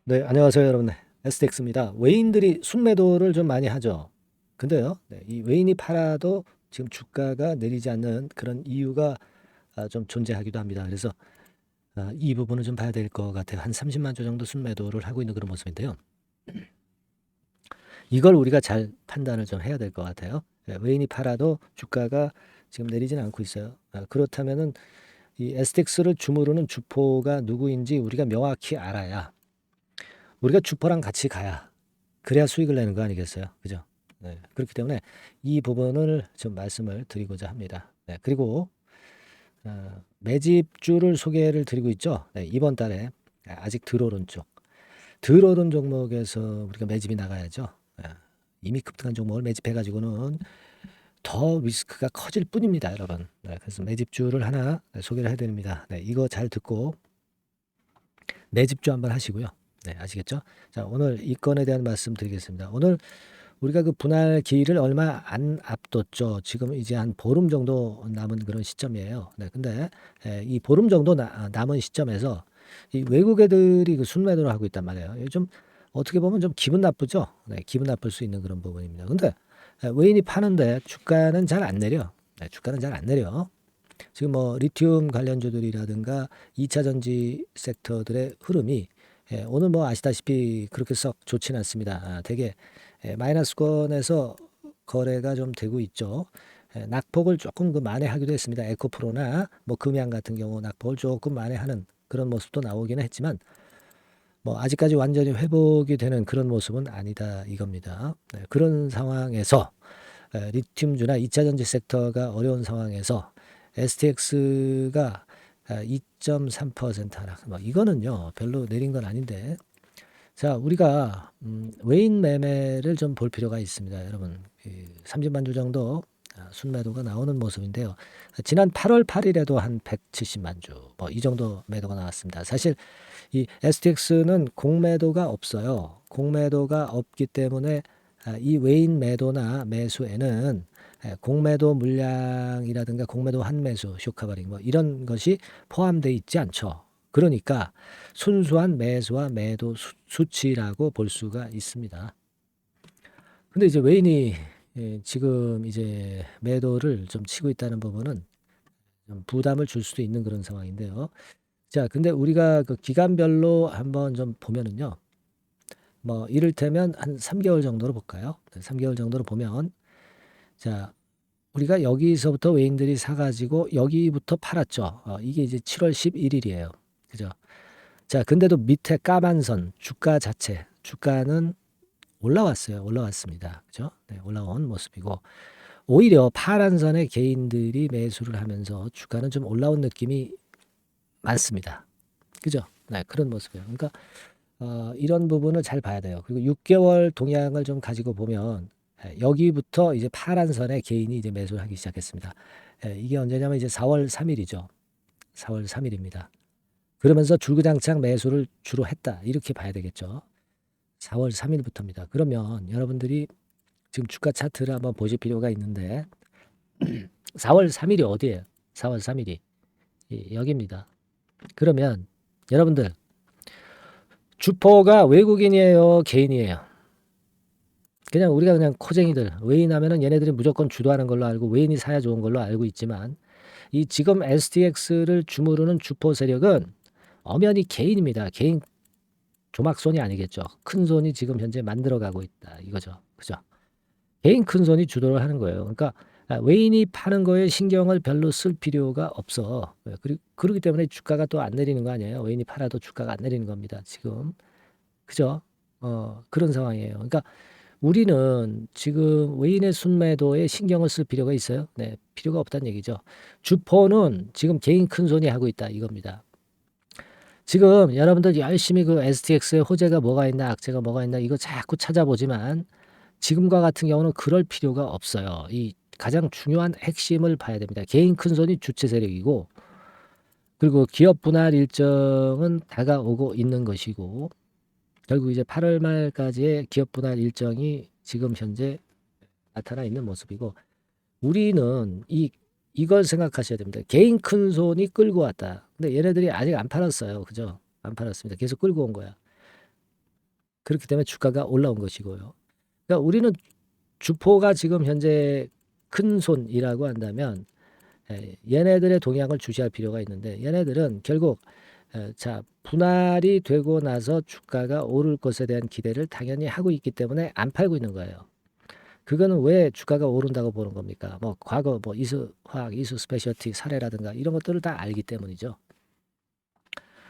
네, 안녕하세요, 여러분. 네, STX입니다. 외인들이 순매도를 좀 많이 하죠. 근데요, 네, 이 외인이 팔아도 지금 주가가 내리지 않는 그런 이유가 좀 존재하기도 합니다. 그래서 이 부분을 좀 봐야 될 것 같아요. 한 30만 주 정도 순매도를 하고 있는 그런 모습인데요. 이걸 우리가 잘 판단을 좀 해야 될 것 같아요. 네, 외인이 팔아도 주가가 지금 내리지는 않고 있어요. 그렇다면은 이 STX를 주무르는 주포가 누구인지 우리가 명확히 알아야 우리가 주포랑 같이 가야 그래야 수익을 내는 거 아니겠어요? 그죠? 네. 그렇기 때문에 이 부분을 좀 말씀을 드리고자 합니다. 네. 그리고 매집주를 소개를 드리고 있죠. 네. 이번 달에 아직 덜 오른 쪽, 덜 오른 종목에서 우리가 매집이 나가야죠. 네. 이미 급등한 종목을 매집해가지고는 더 리스크가 커질 뿐입니다, 여러분. 네. 그래서 매집주를 하나 소개를 해드립니다. 네. 이거 잘 듣고 매집주 한번 하시고요. 네, 아시겠죠? 자, 오늘 이 건에 대한 말씀 드리겠습니다. 오늘 우리가 그 분할 기일을 얼마 안 앞뒀죠. 지금 이제 한 보름 정도 남은 그런 시점이에요. 네, 근데 이 보름 정도 남은 시점에서 이 외국 애들이 그 순매도를 하고 있단 말이에요. 요즘 어떻게 보면 좀 기분 나쁘죠. 네, 기분 나쁠 수 있는 그런 부분입니다. 근데 외인이 파는데 주가는 잘 안 내려. 네, 주가는 잘 안 내려. 지금 뭐 리튬 관련주들이라든가 2차 전지 섹터들의 흐름이 오늘 뭐 아시다시피 그렇게 썩 좋지는 않습니다. 되게 마이너스권에서 거래가 좀 되고 있죠. 낙폭을 조금 그 만회하기도 했습니다. 에코프로나 뭐 금양 같은 경우 낙폭을 조금 만회하는 그런 모습도 나오기는 했지만 뭐 아직까지 완전히 회복이 되는 그런 모습은 아니다 이겁니다. 그런 상황에서 리튬주나 2차 전지 섹터가 어려운 상황에서 STX가 2.3% 하락. 뭐 이거는요 별로 내린 건 아닌데 자, 우리가 외인 매매를 좀 볼 필요가 있습니다. 여러분, 30만 주 정도 순매도가 나오는 모습인데요. 지난 8월 8일에도 한 170만 주, 뭐 이 정도 매도가 나왔습니다. 사실 이 STX는 공매도가 없어요. 공매도가 없기 때문에 이 외인 매도나 매수에는 공매도 물량이라든가 공매도 환매수, 쇼카바링 뭐 이런 것이 포함되어 있지 않죠. 그러니까 순수한 매수와 매도 수치라고 볼 수가 있습니다. 근데 이제 외인이 지금 이제 매도를 좀 치고 있다는 부분은 좀 부담을 줄 수도 있는 그런 상황인데요. 자, 근데 우리가 그 기간별로 한번 좀 보면은요. 뭐 이를테면 한 3개월 정도로 볼까요? 3개월 정도로 보면 자, 우리가 여기서부터 외인들이 사가지고 여기부터 팔았죠. 이게 이제 7월 11일이에요. 그죠? 자, 근데도 밑에 까만 선, 주가 자체, 주가는 올라왔어요. 올라왔습니다. 그죠? 네, 올라온 모습이고, 오히려 파란 선에 개인들이 매수를 하면서 주가는 좀 올라온 느낌이 많습니다. 그죠? 네, 그런 모습이에요. 그러니까, 이런 부분을 잘 봐야 돼요. 그리고 6개월 동향을 좀 가지고 보면, 여기부터 이제 파란 선에 개인이 이제 매수를 하기 시작했습니다. 이게 언제냐면 이제 4월 3일이죠. 4월 3일입니다. 그러면서 줄구장창 매수를 주로 했다. 이렇게 봐야 되겠죠. 4월 3일부터입니다. 그러면 여러분들이 지금 주가 차트를 한번 보실 필요가 있는데 4월 3일이 어디예요? 4월 3일이 여기입니다. 그러면 여러분들 주포가 외국인이에요, 개인이에요? 그냥 우리가 그냥 코쟁이들 외인 하면은 얘네들이 무조건 주도하는 걸로 알고 외인이 사야 좋은 걸로 알고 있지만 이 지금 STX를 주무르는 주포 세력은 엄연히 개인입니다. 개인 조막손이 아니겠죠. 큰 손이 지금 현재 만들어가고 있다 이거죠. 그죠? 개인 큰 손이 주도를 하는 거예요. 그러니까 외인이 파는 거에 신경을 별로 쓸 필요가 없어. 그렇기 때문에 주가가 또 안 내리는 거 아니에요. 외인이 팔아도 주가가 안 내리는 겁니다. 지금. 그죠? 그런 상황이에요. 그러니까 우리는 지금 외인의 순매도에 신경을 쓸 필요가 있어요? 네, 필요가 없다는 얘기죠. 주포는 지금 개인 큰 손이 하고 있다 이겁니다. 지금 여러분들 열심히 그 STX의 호재가 뭐가 있나 악재가 뭐가 있나 이거 자꾸 찾아보지만 지금과 같은 경우는 그럴 필요가 없어요. 이 가장 중요한 핵심을 봐야 됩니다. 개인 큰손이 주체 세력이고 그리고 기업 분할 일정은 다가오고 있는 것이고 결국 이제 8월 말까지의 기업 분할 일정이 지금 현재 나타나 있는 모습이고 우리는 이걸 생각하셔야 됩니다. 개인 큰손이 끌고 왔다. 근데 얘네들이 아직 안 팔았어요. 그죠? 안 팔았습니다. 계속 끌고 온 거야. 그렇기 때문에 주가가 올라온 것이고요. 그러니까 우리는 주포가 지금 현재 큰 손이라고 한다면 얘네들의 동향을 주시할 필요가 있는데 얘네들은 결국 자 분할이 되고 나서 주가가 오를 것에 대한 기대를 당연히 하고 있기 때문에 안 팔고 있는 거예요. 그거는 왜 주가가 오른다고 보는 겁니까? 뭐 과거 뭐 이수화학, 이수스페셜티 사례라든가 이런 것들을 다 알기 때문이죠.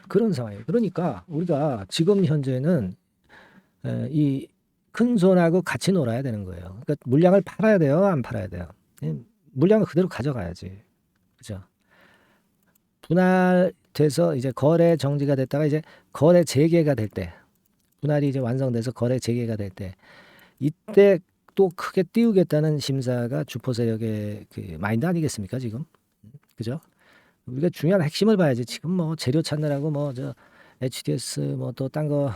그런 상황이에요. 그러니까 우리가 지금 현재는 이 큰 손하고 같이 놀아야 되는 거예요. 그러니까 물량을 팔아야 돼요, 안 팔아야 돼요? 물량을 그대로 가져가야지. 그죠? 분할돼서 이제 거래 정지가 됐다가 이제 거래 재개가 될 때, 분할이 이제 완성돼서 거래 재개가 될 때, 이때 또 크게 띄우겠다는 심사가 주포 세력의 그 마인드 아니겠습니까, 지금? 그죠? 우리가 중요한 핵심을 봐야지. 지금 뭐 재료 찾느라고 뭐 저 HTS 뭐 또 딴 거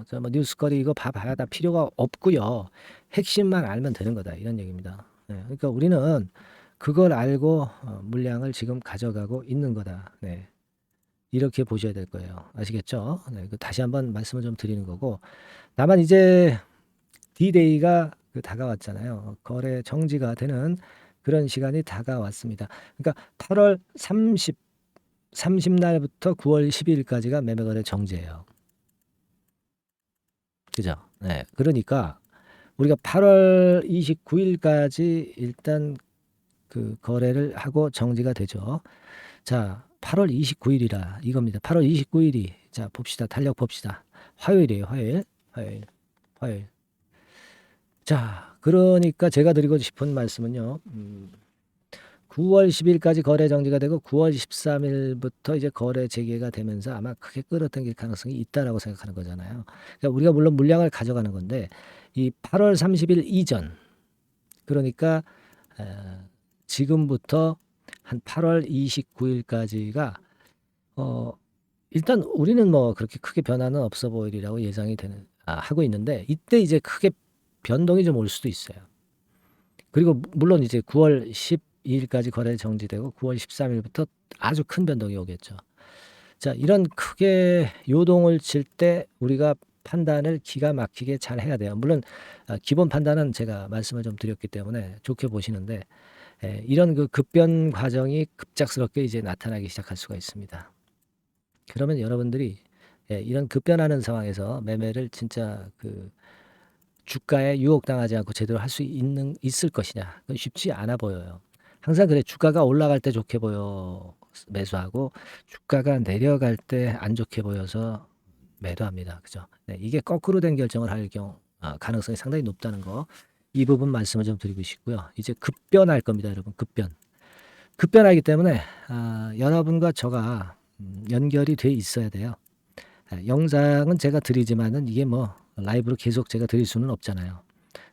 저 뭐 뉴스거리 이거 봐야 다 필요가 없고요. 핵심만 알면 되는 거다 이런 얘기입니다. 네, 그러니까 우리는 그걸 알고 물량을 지금 가져가고 있는 거다. 네. 이렇게 보셔야 될 거예요. 아시겠죠? 네, 그 다시 한번 말씀을 좀 드리는 거고. 다만 이제 D-Day가 다가왔잖아요. 거래 정지가 되는 그런 시간이 다가왔습니다. 그러니까 8월 30날부터 9월 12일까지가 매매거래 정지예요. 그죠? 네. 그러니까 우리가 8월 29일까지 일단 그 거래를 하고 정지가 되죠. 자, 8월 29일이라 이겁니다. 8월 29일이 자 봅시다. 달력 봅시다. 화요일이에요. 화요일. 자, 그러니까 제가 드리고 싶은 말씀은요. 9월 10일까지 거래 정지가 되고 9월 13일부터 이제 거래 재개가 되면서 아마 크게 끌어당길 가능성이 있다라고 생각하는 거잖아요. 그러니까 우리가 물론 물량을 가져가는 건데 이 8월 30일 이전 그러니까 지금부터 한 8월 29일까지가 일단 우리는 뭐 그렇게 크게 변화는 없어 보이리라고 예상이 하고 있는데 이때 이제 크게 변동이 좀 올 수도 있어요. 그리고 물론 이제 9월 12일까지 거래 정지되고 9월 13일부터 아주 큰 변동이 오겠죠. 자, 이런 크게 요동을 칠 때 우리가 판단을 기가 막히게 잘 해야 돼요. 물론 기본 판단은 제가 말씀을 좀 드렸기 때문에 좋게 보시는데 이런 그 급변 과정이 급작스럽게 이제 나타나기 시작할 수가 있습니다. 그러면 여러분들이 이런 급변하는 상황에서 매매를 진짜 그 주가에 유혹당하지 않고 제대로 할 수 있을 것이냐? 그건 쉽지 않아 보여요. 항상 그래. 주가가 올라갈 때 좋게 보여 매수하고 주가가 내려갈 때 안 좋게 보여서 매도합니다. 그죠? 네, 이게 거꾸로 된 결정을 할 가능성이 상당히 높다는 거. 이 부분 말씀을 좀 드리고 싶고요. 이제 급변할 겁니다, 여러분. 급변하기 때문에 여러분과 저가 연결이 돼 있어야 돼요. 영상은 제가 드리지만은 이게 뭐 라이브로 계속 제가 드릴 수는 없잖아요.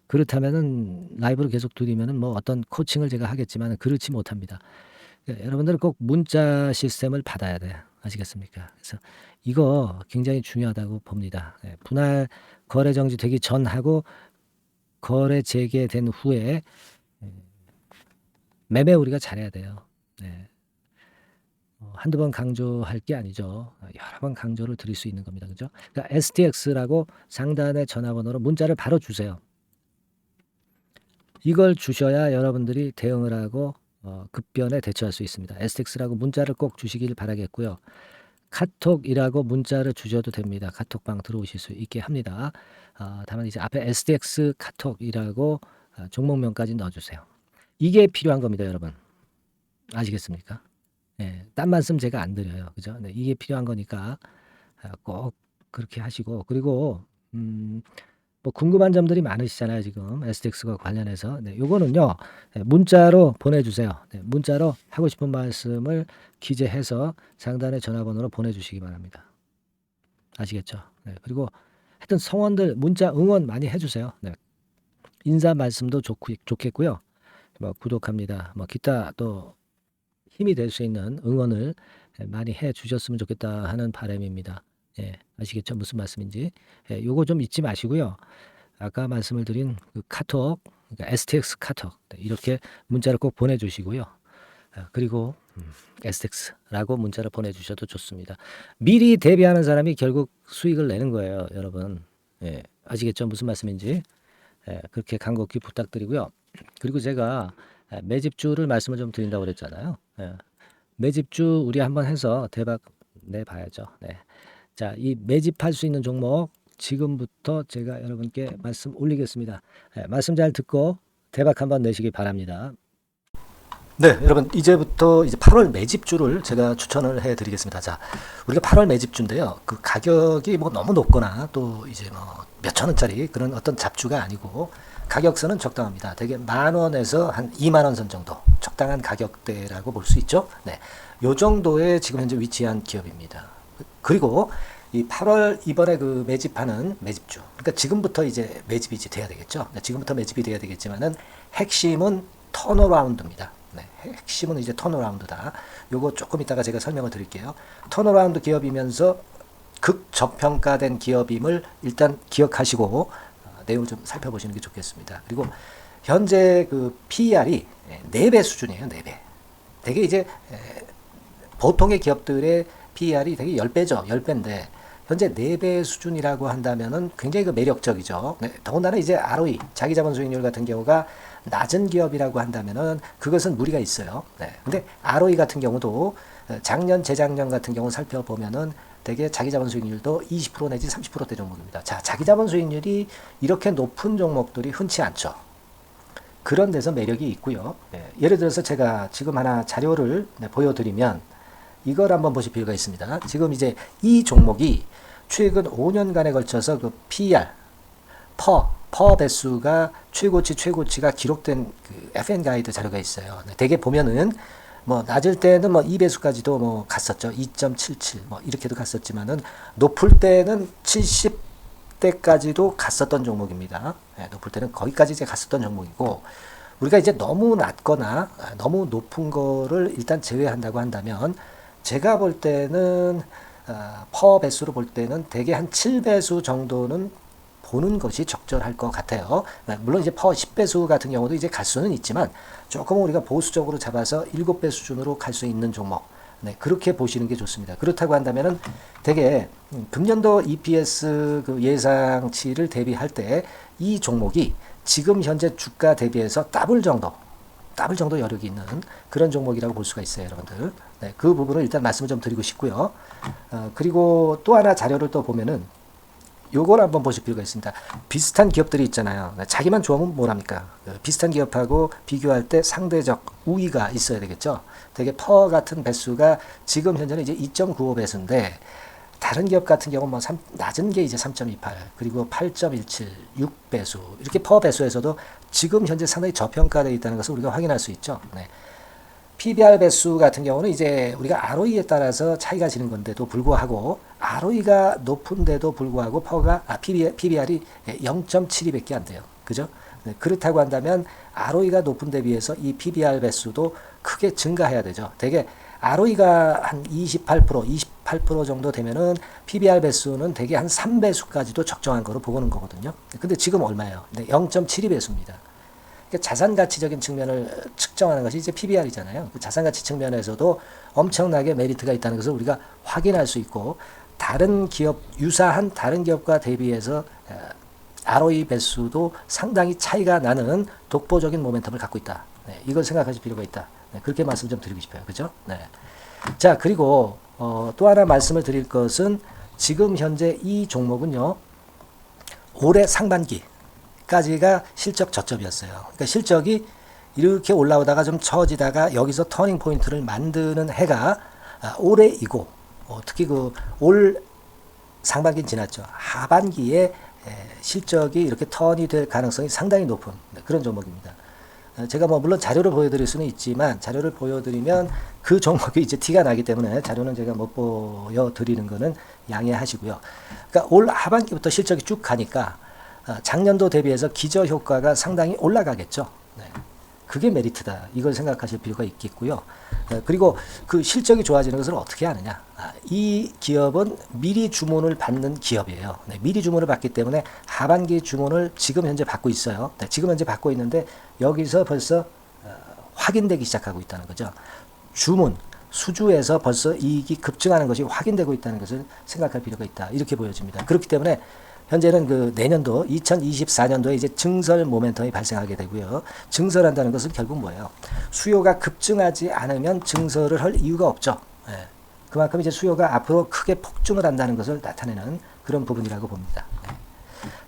그렇다면은 라이브로 계속 드리면은 뭐 어떤 코칭을 제가 하겠지만 그렇지 못합니다. 여러분들은 꼭 문자 시스템을 받아야 돼. 아시겠습니까? 그래서 이거 굉장히 중요하다고 봅니다. 분할 거래 정지 되기 전하고 거래 재개된 후에 매매 우리가 잘해야 돼요. 네. 한두 번 강조할 게 아니죠. 여러 번 강조를 드릴 수 있는 겁니다. 그죠? 그러니까 STX라고 상단의 전화번호로 문자를 바로 주세요. 이걸 주셔야 여러분들이 대응을 하고 급변에 대처할 수 있습니다. STX라고 문자를 꼭 주시길 바라겠고요. 카톡이라고 문자를 주셔도 됩니다. 카톡방 들어오실 수 있게 합니다. 다만 이제 앞에 STX 카톡이라고 종목명까지 넣어주세요. 이게 필요한 겁니다, 여러분. 아시겠습니까? 네, 딴 말씀 제가 안 드려요. 그죠? 네, 이게 필요한 거니까 꼭 그렇게 하시고 그리고 뭐 궁금한 점들이 많으시잖아요. 지금 STX과 관련해서. 네, 요거는요. 문자로 보내주세요. 네, 문자로 하고 싶은 말씀을 기재해서 상단의 전화번호로 보내주시기 바랍니다. 아시겠죠? 네, 그리고 하여튼 성원들 문자 응원 많이 해주세요. 네, 인사 말씀도 좋겠고요. 뭐 구독합니다. 뭐 기타 또 힘이 될 수 있는 응원을 많이 해 주셨으면 좋겠다 하는 바람입니다. 예, 아시겠죠? 무슨 말씀인지. 예, 요거 좀 잊지 마시고요. 아까 말씀을 드린 그 카톡, 그러니까 STX 카톡 이렇게 문자를 꼭 보내주시고요. 그리고 STX라고 문자를 보내주셔도 좋습니다. 미리 대비하는 사람이 결국 수익을 내는 거예요, 여러분. 예. 아시겠죠? 무슨 말씀인지. 그렇게 간곡히 부탁드리고요. 그리고 제가 매집주를 말씀을 좀 드린다고 그랬잖아요. 매집주 우리 한번 해서 대박 내봐야죠. 네. 자, 이 매집할 수 있는 종목 지금부터 제가 여러분께 말씀 올리겠습니다. 말씀 잘 듣고 대박 한번 내시기 바랍니다. 네, 여러분 이제부터 이제 8월 매집주를 제가 추천을 해드리겠습니다. 자, 우리가 8월 매집주인데요. 그 가격이 뭐 너무 높거나 또 이제 뭐 몇천 원짜리 그런 어떤 잡주가 아니고 가격선은 적당합니다. 대개 10,000원에서 한 20,000원 선 정도 적당한 가격대라고 볼 수 있죠. 네, 요 정도에 지금 현재 위치한 기업입니다. 그리고 이 8월 이번에 그 매집하는 매집주, 그러니까 지금부터 이제 매집이 이제 돼야 되겠죠. 네, 지금부터 매집이 돼야 되겠지만은 핵심은 턴어라운드입니다. 네, 핵심은 이제 턴어라운드다. 요거 조금 이따가 제가 설명을 드릴게요. 턴어라운드 기업이면서 극저평가된 기업임을 일단 기억하시고 내용을 좀 살펴보시는 게 좋겠습니다. 그리고 현재 그 PER이 4배 수준이에요. 4배. 되게 이제 보통의 기업들의 PER이 되게 10배죠. 10배인데 현재 4배 수준이라고 한다면은 굉장히 그 매력적이죠. 네, 더군다나 이제 ROE, 자기자본 수익률 같은 경우가 낮은 기업이라고 한다면은 그것은 무리가 있어요. 네. 근데 ROE 같은 경우도 작년, 재작년 같은 경우 살펴보면은 되게 자기자본 수익률도 20% 내지 30%대 종목입니다. 자, 자기자본 수익률이 이렇게 높은 종목들이 흔치 않죠. 그런 데서 매력이 있고요. 네. 예를 들어서 제가 지금 하나 자료를 보여드리면 이걸 한번 보실 필요가 있습니다. 지금 이제 이 종목이 최근 5년간에 걸쳐서 그 PER, 퍼 배수가 최고치가 기록된 그 FN 가이드 자료가 있어요. 대개 보면은 뭐 낮을 때는 뭐 2배수까지도 뭐 갔었죠. 2.77 뭐 이렇게도 갔었지만은 높을 때는 70대까지도 갔었던 종목입니다. 네, 높을 때는 거기까지 이제 갔었던 종목이고 우리가 이제 너무 낮거나 너무 높은 거를 일단 제외한다고 한다면 제가 볼 때는 퍼 배수로 볼 때는 대개 한 7배수 정도는 보는 것이 적절할 것 같아요. 물론 이제 퍼 10배수 같은 경우도 이제 갈 수는 있지만 조금 우리가 보수적으로 잡아서 7배 수준으로 갈 수 있는 종목. 네, 그렇게 보시는 게 좋습니다. 그렇다고 한다면은 되게 금년도 EPS 그 예상치를 대비할 때 이 종목이 지금 현재 주가 대비해서 더블 정도 여력이 있는 그런 종목이라고 볼 수가 있어요, 여러분들. 네, 그 부분을 일단 말씀을 좀 드리고 싶고요. 그리고 또 하나 자료를 또 보면은 요걸 한번 보실 필요가 있습니다. 비슷한 기업들이 있잖아요. 자기만 좋으면 뭐랍니까? 비슷한 기업하고 비교할 때 상대적 우위가 있어야 되겠죠. 되게 퍼 같은 배수가 지금 현재는 이제 2.95배수인데 다른 기업 같은 경우는 뭐 낮은 게 이제 3.28 그리고 8.17 6배수 이렇게 퍼 배수에서도 지금 현재 상당히 저평가되어 있다는 것을 우리가 확인할 수 있죠. 네. PBR 배수 같은 경우는 이제 우리가 ROE에 따라서 차이가 지는 건데도 불구하고 ROE가 높은데도 불구하고 PBR이 0.72밖에 안 돼요. 그죠? 네, 그렇다고 한다면 ROE가 높은 데 비해서 이 PBR 배수도 크게 증가해야 되죠. 되게 ROE가 한 28% 정도 되면은 PBR 배수는 되게 한 3배수까지도 적정한 거로 보고는 거거든요. 근데 지금 얼마예요? 네, 0.72배수입니다. 자산 가치적인 측면을 측정하는 것이 이제 PBR이잖아요. 그 자산 가치 측면에서도 엄청나게 메리트가 있다는 것을 우리가 확인할 수 있고 다른 기업 유사한 다른 기업과 대비해서 ROE 배수도 상당히 차이가 나는 독보적인 모멘텀을 갖고 있다. 네, 이걸 생각하실 필요가 있다. 네, 그렇게 말씀 좀 드리고 싶어요. 그죠? 네. 자, 그리고 또 하나 말씀을 드릴 것은 지금 현재 이 종목은요. 올해 상반기 까지가 실적 저점이었어요. 그러니까 실적이 이렇게 올라오다가 좀 처지다가 여기서 터닝 포인트를 만드는 해가 올해이고 특히 그 올 상반기는 지났죠. 하반기에 실적이 이렇게 턴이 될 가능성이 상당히 높은 그런 종목입니다. 제가 뭐 물론 자료를 보여드릴 수는 있지만 자료를 보여드리면 그 종목이 이제 티가 나기 때문에 자료는 제가 못 보여드리는 거는 양해하시고요. 그러니까 올 하반기부터 실적이 쭉 가니까 작년도 대비해서 기저 효과가 상당히 올라가겠죠. 네. 그게 메리트다. 이걸 생각하실 필요가 있겠고요. 그리고 그 실적이 좋아지는 것을 어떻게 하느냐. 이 기업은 미리 주문을 받는 기업이에요. 네. 미리 주문을 받기 때문에 하반기 주문을 지금 현재 받고 있어요. 네. 지금 현재 받고 있는데 여기서 벌써 확인되기 시작하고 있다는 거죠. 주문, 수주에서 벌써 이익이 급증하는 것이 확인되고 있다는 것을 생각할 필요가 있다. 이렇게 보여집니다. 그렇기 때문에 현재는 그 내년도 2024년도에 이제 증설 모멘텀이 발생하게 되고요. 증설한다는 것은 결국 뭐예요? 수요가 급증하지 않으면 증설을 할 이유가 없죠. 예. 그만큼 이제 수요가 앞으로 크게 폭증을 한다는 것을 나타내는 그런 부분이라고 봅니다. 예.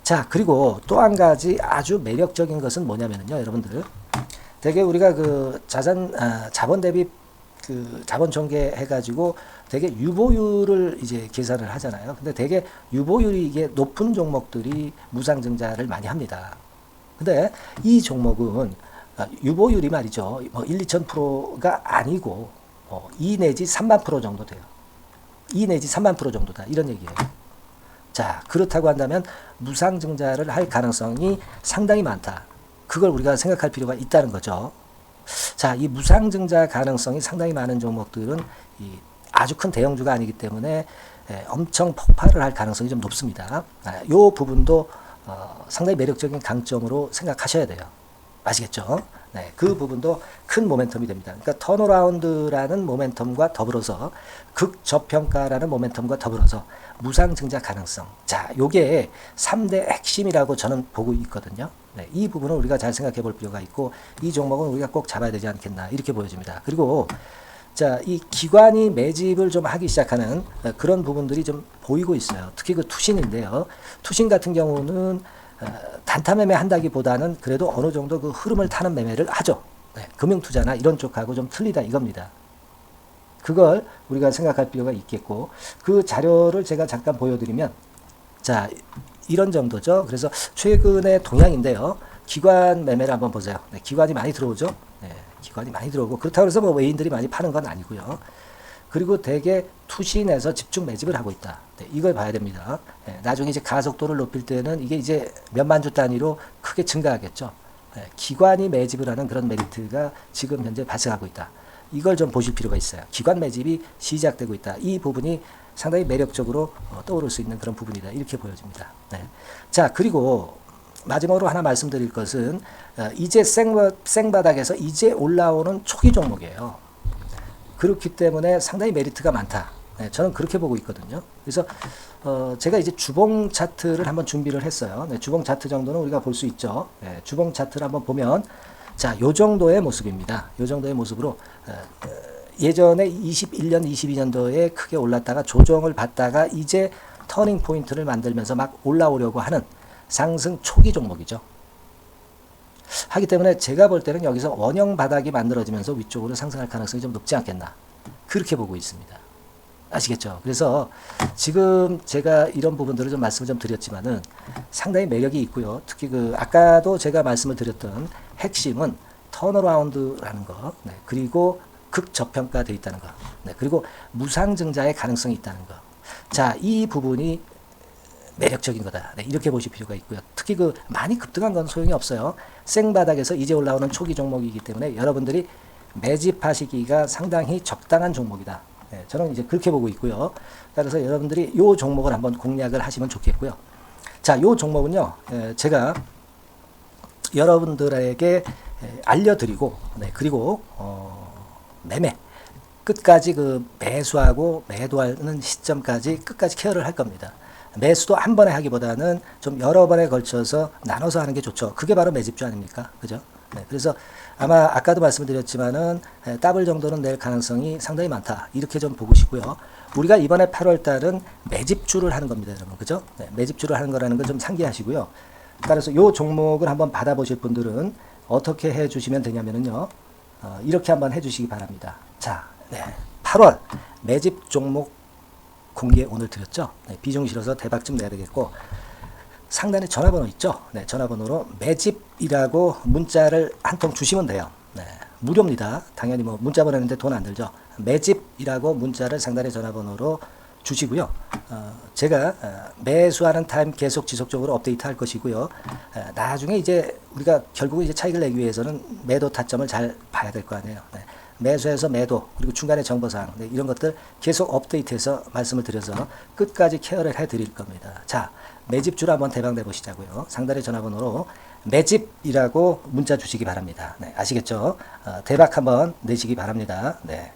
자, 그리고 또 한 가지 아주 매력적인 것은 뭐냐면요, 여러분들. 되게 우리가 그 자본 대비 그 자본 전개해가지고 되게 유보율을 이제 계산을 하잖아요. 근데 되게 유보율이 이게 높은 종목들이 무상증자를 많이 합니다. 근데 이 종목은 유보율이 말이죠. 뭐 1, 2,000%가 아니고 2 내지 3만 프로 정도 돼요. 2 내지 3만 프로 정도다. 이런 얘기예요. 자, 그렇다고 한다면 무상증자를 할 가능성이 상당히 많다. 그걸 우리가 생각할 필요가 있다는 거죠. 자, 이 무상증자 가능성이 상당히 많은 종목들은 아주 큰 대형주가 아니기 때문에 엄청 폭발을 할 가능성이 좀 높습니다. 이 부분도 상당히 매력적인 강점으로 생각하셔야 돼요. 아시겠죠? 네, 그 부분도 큰 모멘텀이 됩니다. 그러니까 턴어라운드라는 모멘텀과 더불어서 극저평가라는 모멘텀과 더불어서 무상증자 가능성. 자, 요게 3대 핵심이라고 저는 보고 있거든요. 네, 이 부분을 우리가 잘 생각해 볼 필요가 있고 이 종목은 우리가 꼭 잡아야 되지 않겠나 이렇게 보여집니다. 그리고 자, 이 기관이 매집을 좀 하기 시작하는 그런 부분들이 좀 보이고 있어요. 특히 그 투신인데요. 투신 같은 경우는 단타 매매 한다기보다는 그래도 어느 정도 그 흐름을 타는 매매를 하죠. 네, 금융투자나 이런 쪽하고 좀 틀리다 이겁니다. 그걸 우리가 생각할 필요가 있겠고 그 자료를 제가 잠깐 보여드리면 자, 이런 정도죠. 그래서 최근의 동향인데요. 기관 매매를 한번 보세요. 네, 기관이 많이 들어오죠. 네, 기관이 많이 들어오고 그렇다고 해서 뭐 외인들이 많이 파는 건 아니고요. 그리고 대개 투신에서 집중 매집을 하고 있다. 네, 이걸 봐야 됩니다. 네, 나중에 이제 가속도를 높일 때는 이게 이제 몇만 주 단위로 크게 증가하겠죠. 네, 기관이 매집을 하는 그런 메리트가 지금 현재 발생하고 있다. 이걸 좀 보실 필요가 있어요. 기관 매집이 시작되고 있다. 이 부분이 상당히 매력적으로 떠오를 수 있는 그런 부분이다. 이렇게 보여집니다. 네. 자, 그리고 마지막으로 하나 말씀드릴 것은 이제 생바닥에서 이제 올라오는 초기 종목이에요. 그렇기 때문에 상당히 메리트가 많다. 네, 저는 그렇게 보고 있거든요. 그래서 제가 이제 주봉 차트를 한번 준비를 했어요. 네, 주봉 차트 정도는 우리가 볼 수 있죠. 네, 주봉 차트를 한번 보면 자, 요 정도의 모습입니다. 요 정도의 모습으로 예전에 21년, 22년도에 크게 올랐다가 조정을 받다가 이제 터닝 포인트를 만들면서 막 올라오려고 하는 상승 초기 종목이죠. 하기 때문에 제가 볼 때는 여기서 원형 바닥이 만들어지면서 위쪽으로 상승할 가능성이 좀 높지 않겠나. 그렇게 보고 있습니다. 아시겠죠? 그래서 지금 제가 이런 부분들을 좀 말씀을 좀 드렸지만은 상당히 매력이 있고요. 특히 그 아까도 제가 말씀을 드렸던 핵심은 턴어라운드라는 거, 네, 그리고 극저평가되어 있다는 거, 네, 그리고 무상증자의 가능성이 있다는 거. 자, 이 부분이 매력적인 거다. 네, 이렇게 보실 필요가 있고요. 특히 그 많이 급등한 건 소용이 없어요. 생바닥에서 이제 올라오는 초기 종목이기 때문에 여러분들이 매집하시기가 상당히 적당한 종목이다. 네, 저는 이제 그렇게 보고 있고요. 따라서 여러분들이 이 종목을 한번 공략을 하시면 좋겠고요. 자, 이 종목은요, 제가 여러분들에게 알려드리고, 네, 그리고 매매 끝까지 그 매수하고 매도하는 시점까지 끝까지 케어를 할 겁니다. 매수도 한 번에 하기보다는 좀 여러 번에 걸쳐서 나눠서 하는 게 좋죠. 그게 바로 매집주 아닙니까? 그죠? 네, 그래서 아마 아까도 말씀드렸지만은 더블 정도는 낼 가능성이 상당히 많다. 이렇게 좀 보시고요. 우리가 이번에 8월 달은 매집주를 하는 겁니다, 여러분. 그죠? 네, 매집주를 하는 거라는 걸 좀 상기하시고요. 따라서 이 종목을 한번 받아보실 분들은 어떻게 해 주시면 되냐면요. 이렇게 한번 해 주시기 바랍니다. 자, 네, 8월 매집 종목 공개 오늘 드렸죠. 네, 비중 실어서 대박 좀 내야 되겠고 상단에 전화번호 있죠. 네, 전화번호로 매집이라고 문자를 한 통 주시면 돼요. 네, 무료입니다. 당연히 뭐 문자 보내는데 돈 안 들죠. 매집이라고 문자를 상단에 전화번호로 주시고요. 제가 매수하는 타임 계속 지속적으로 업데이트 할 것이고요. 나중에 이제 우리가 결국은 이제 차익을 내기 위해서는 매도 타점을 잘 봐야 될 거 아니에요. 네. 매수해서 매도 그리고 중간에 정보사항, 네, 이런 것들 계속 업데이트해서 말씀을 드려서 끝까지 케어를 해드릴 겁니다. 자, 매집주를 한번 대박 내보시자고요. 상단의 전화번호로 매집이라고 문자 주시기 바랍니다. 네, 아시겠죠? 대박 한번 내시기 바랍니다. 네.